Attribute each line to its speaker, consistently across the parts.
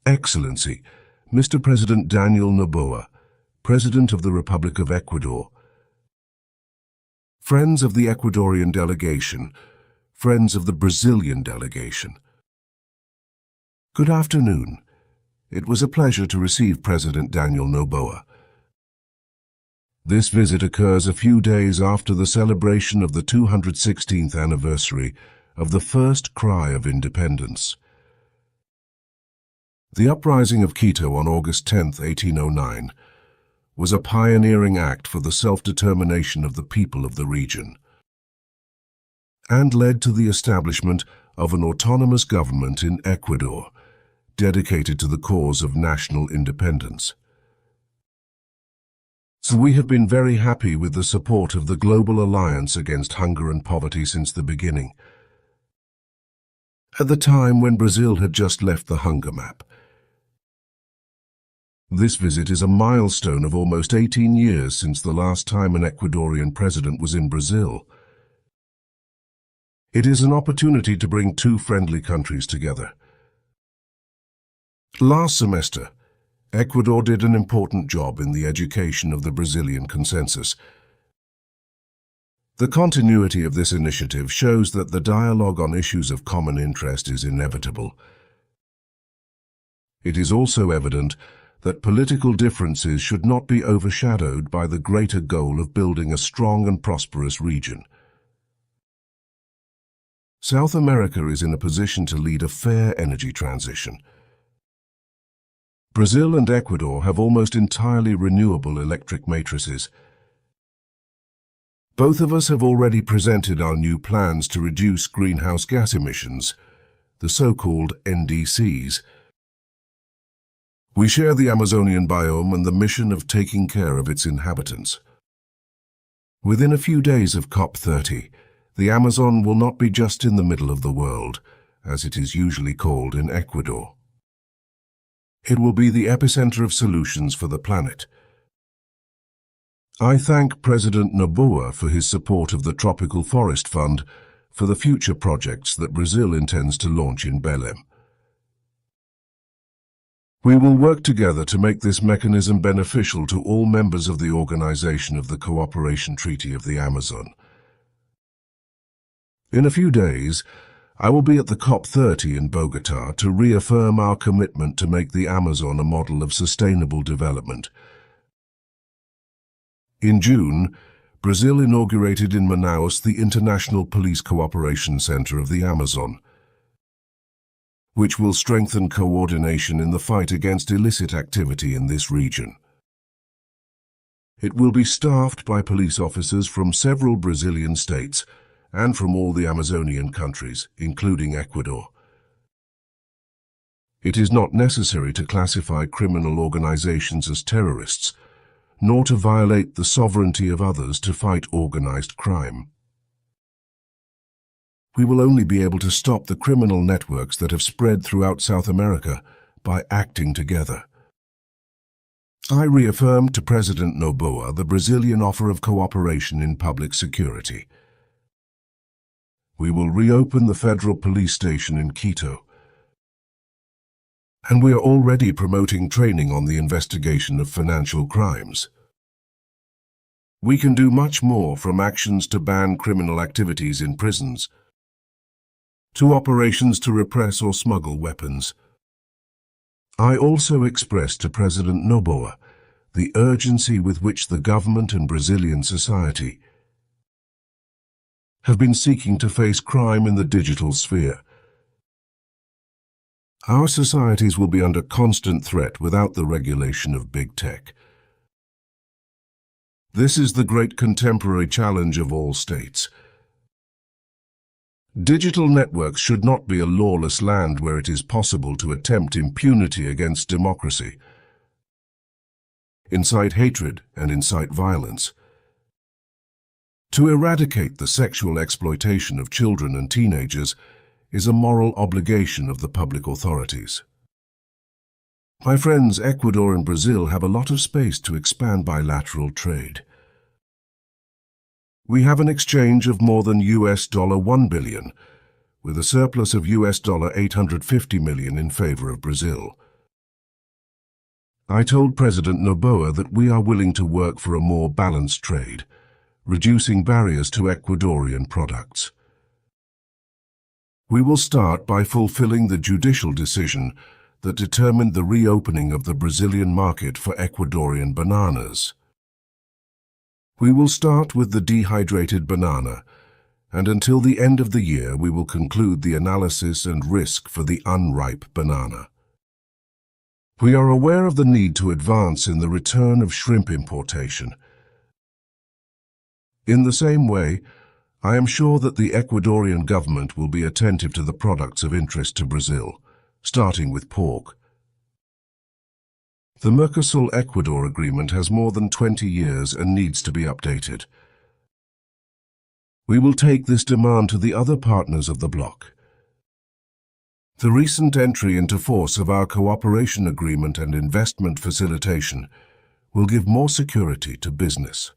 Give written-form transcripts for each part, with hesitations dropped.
Speaker 1: Excellency, Mr. President Daniel Noboa, President of the Republic of Ecuador, friends of the Ecuadorian delegation, friends of the Brazilian delegation. Good afternoon. It was a pleasure to receive President Daniel Noboa. This visit occurs a few days after the celebration of the 216th anniversary of the first cry of independence. The uprising of Quito on August 10, 1809, was a pioneering act for the self-determination of the people of the region, and led to the establishment of an autonomous government in Ecuador, dedicated to the cause of national independence. So we have been very happy with the support of the Global Alliance Against Hunger and Poverty since the beginning. At the time when Brazil had just left the hunger map. This visit is a milestone of almost 18 years since the last time an Ecuadorian president was in Brazil. It is an opportunity to bring two friendly countries together. Last semester, Ecuador did an important job in the education of the Brazilian consensus. The continuity of this initiative shows that the dialogue on issues of common interest is inevitable. It is also evident that political differences should not be overshadowed by the greater goal of building a strong and prosperous region. South America is in a position to lead a fair energy transition. Brazil and Ecuador have almost entirely renewable electric matrices. Both of us have already presented our new plans to reduce greenhouse gas emissions, the so-called NDCs. We share the Amazonian biome and the mission of taking care of its inhabitants. Within a few days of COP30, the Amazon will not be just in the middle of the world, as it is usually called in Ecuador. It will be the epicenter of solutions for the planet. I thank President Noboa for his support of the Tropical Forest Fund for the future projects that Brazil intends to launch in Belém. We will work together to make this mechanism beneficial to all members of the Organization of the Cooperation Treaty of the Amazon. In a few days, I will be at the COP30 in Bogotá to reaffirm our commitment to make the Amazon a model of sustainable development. In June, Brazil inaugurated in Manaus the International Police Cooperation Center of the Amazon, which will strengthen coordination in the fight against illicit activity in this region. It will be staffed by police officers from several Brazilian states and from all the Amazonian countries, including Ecuador. It is not necessary to classify criminal organizations as terrorists, nor to violate the sovereignty of others to fight organized crime. We will only be able to stop the criminal networks that have spread throughout South America by acting together. I reaffirm to President Noboa the Brazilian offer of cooperation in public security. We will reopen the federal police station in Quito, and we are already promoting training on the investigation of financial crimes. We can do much more, from actions to ban criminal activities in prisons, to operations to repress or smuggle weapons. I also expressed to President Noboa the urgency with which the government and Brazilian society have been seeking to face crime in the digital sphere. Our societies will be under constant threat without the regulation of big tech. This is the great contemporary challenge of all states. Digital networks should not be a lawless land where it is possible to attempt impunity against democracy, incite hatred and incite violence. To eradicate the sexual exploitation of children and teenagers is a moral obligation of the public authorities. My friends, Ecuador and Brazil have a lot of space to expand bilateral trade. We have an exchange of more than $1 billion, with a surplus of $850 million in favor of Brazil. I told President Noboa that we are willing to work for a more balanced trade, reducing barriers to Ecuadorian products. We will start by fulfilling the judicial decision that determined the reopening of the Brazilian market for Ecuadorian bananas. We will start with the dehydrated banana, and until the end of the year we will conclude the analysis and risk for the unripe banana. We are aware of the need to advance in the return of shrimp importation. In the same way, I am sure that the Ecuadorian government will be attentive to the products of interest to Brazil, starting with pork. The Mercosur-Ecuador agreement has more than 20 years and needs to be updated. We will take this demand to the other partners of the bloc. The recent entry into force of our cooperation agreement and investment facilitation will give more security to business.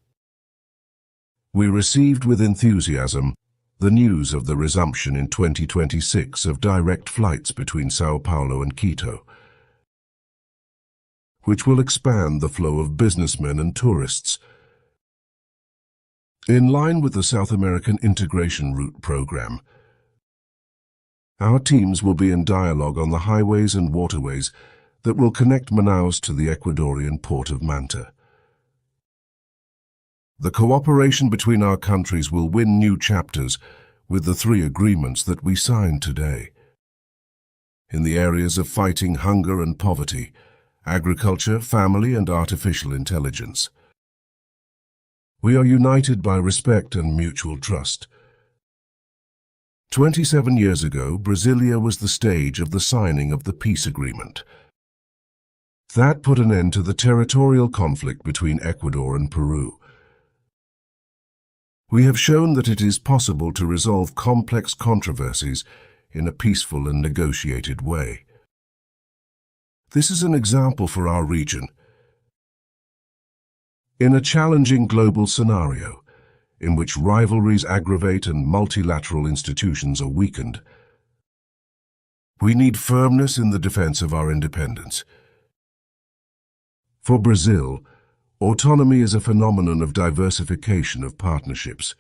Speaker 1: We received with enthusiasm the news of the resumption in 2026 of direct flights between Sao Paulo and Quito, which will expand the flow of businessmen and tourists. In line with the South American Integration Route Program, our teams will be in dialogue on the highways and waterways that will connect Manaus to the Ecuadorian port of Manta. The cooperation between our countries will win new chapters with the 3 agreements that we signed today. In the areas of fighting hunger and poverty, agriculture, family, and artificial intelligence. We are united by respect and mutual trust. 27 years ago, Brasilia was the stage of the signing of the peace agreement. That put an end to the territorial conflict between Ecuador and Peru. We have shown that it is possible to resolve complex controversies in a peaceful and negotiated way. This is an example for our region. In a challenging global scenario, in which rivalries aggravate and multilateral institutions are weakened, we need firmness in the defense of our independence. For Brazil, autonomy is a phenomenon of diversification of partnerships.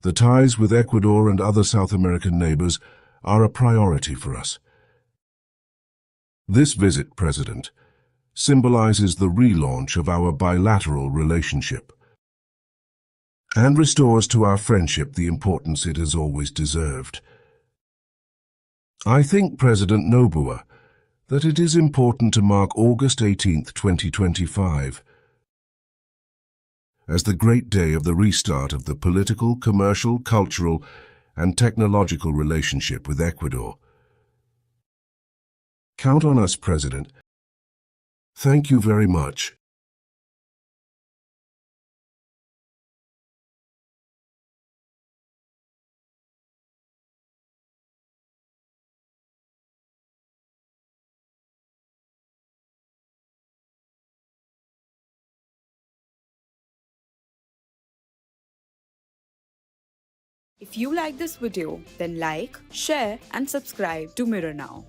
Speaker 1: The ties with Ecuador and other South American neighbors are a priority for us. This visit, President, symbolizes the relaunch of our bilateral relationship and restores to our friendship the importance it has always deserved. I think, President Noboa, that it is important to mark August 18, 2025, as the great day of the restart of the political, commercial, cultural, and technological relationship with Ecuador. Count on us, President. Thank you very much.
Speaker 2: If you like this video, then like, share and subscribe to Mirror Now.